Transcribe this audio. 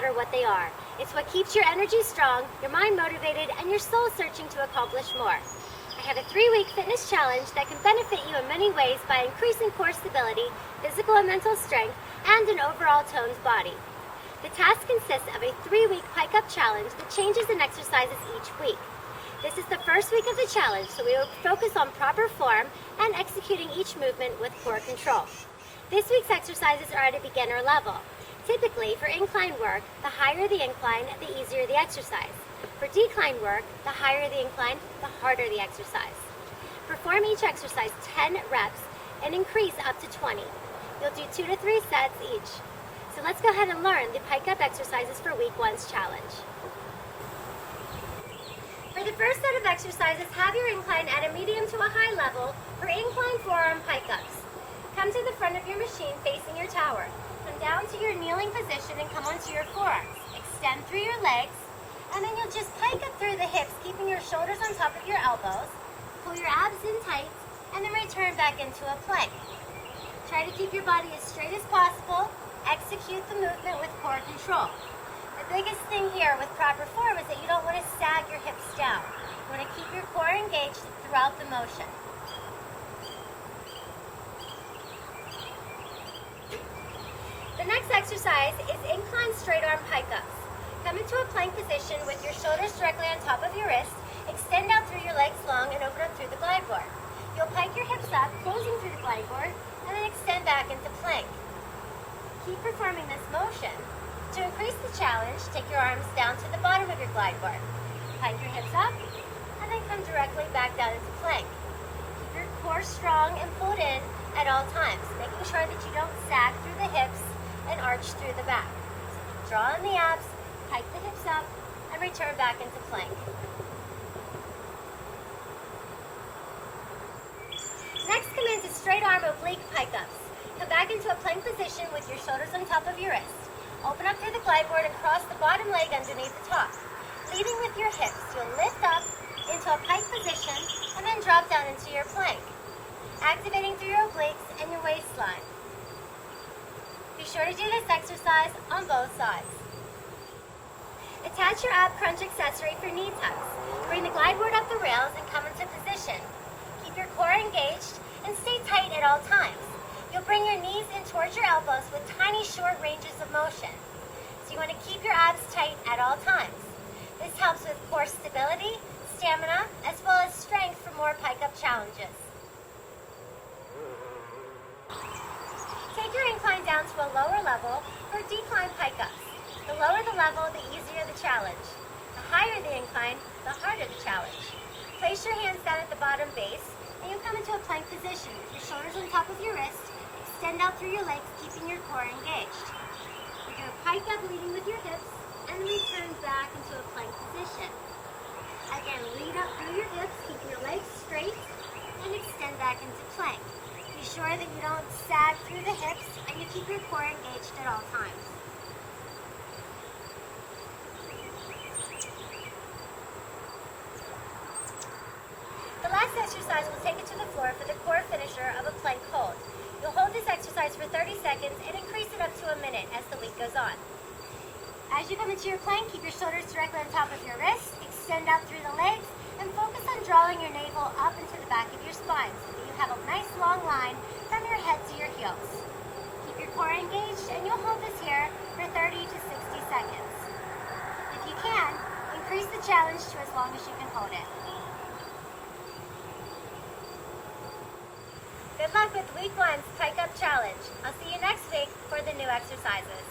matter what they are. It's what keeps your energy strong, your mind motivated, and your soul searching to accomplish more. I have a 3-week fitness challenge that can benefit you in many ways by increasing core stability, physical and mental strength, and an overall toned body. The task consists of a 3-week Pike-Up challenge that changes in exercises each week. This is the first week of the challenge, so we will focus on proper form and executing each movement with core control. This week's exercises are at a beginner level. Typically, for incline work, the higher the incline, the easier the exercise. For decline work, the higher the incline, the harder the exercise. Perform each exercise 10 reps and increase up to 20. You'll do 2 to 3 sets each. So let's go ahead and learn the Pike-Up exercises for week 1's challenge. For the first set of exercises, have your incline at a medium to a high level for incline forearm Pike-Ups. Come to the front of your machine facing your tower. Come down to your kneeling position and come onto your forearms. Extend through your legs, and then you'll just pike up through the hips, keeping your shoulders on top of your elbows. Pull your abs in tight, and then return back into a plank. Try to keep your body as straight as possible. Execute the movement with core control. The biggest thing here with proper form is that you don't want to sag your hips down. You want to keep your core engaged throughout the motion. The next exercise is incline straight arm Pike-Ups. Come into a plank position with your shoulders directly on top of your wrist. Extend out through your legs long and open up through the glide board. You'll pike your hips up, closing through the glide board, and then extend back into plank. Keep performing this motion. To increase the challenge, take your arms down to the bottom of your glide board. Pike your hips up, and then come directly back down into plank. Keep your core strong and pulled in at all times, making sure that you don't sag through the hips and arch through the back. So draw in the abs, pike the hips up, and return back into plank. Next, come into straight arm oblique Pike-Ups. Come back into a plank position with your shoulders on top of your wrist. Open up through the glide board and cross the bottom leg underneath the top. Leading with your hips, you'll lift up into a pike position and then drop down into your plank, activating through your obliques and your waistline. Be sure to do this exercise on both sides. Attach your ab crunch accessory for knee tucks. Bring the glide board up the rails and come into position. Keep your core engaged and stay tight at all times. You'll bring your knees in towards your elbows with tiny short ranges of motion. So you want to keep your abs tight at all times. This helps with core stability, stamina, as well as strength for more Pike-Up challenges. Take your incline down to a lower level for decline Pike-Ups. The lower the level, the easier the challenge. The higher the incline, the harder the challenge. Place your hands down at the bottom base, and you come into a plank position with your shoulders on top of your wrist. Extend out through your legs, keeping your core engaged. You do a Pike-Up leading with your hips, and return back into a plank position. Again, lead up through your hips, keep your legs straight, and extend back into plank. Be sure that you don't sag through the hips, and you keep your core engaged at all times. The last exercise will take it to the floor for the core finisher of a plank hold. You'll hold this exercise for 30 seconds and increase it up to a minute as the week goes on. As you come into your plank, keep your shoulders directly on top of your wrists, extend out through the legs, and focus on drawing your navel up into the back of your spine so that you have a nice long line from your head to your heels. Keep your core engaged, and you'll hold this here for 30 to 60 seconds. If you can, increase the challenge to as long as you can hold it. Good luck with week 1's Pike-Up challenge. I'll see you next week for the new exercises.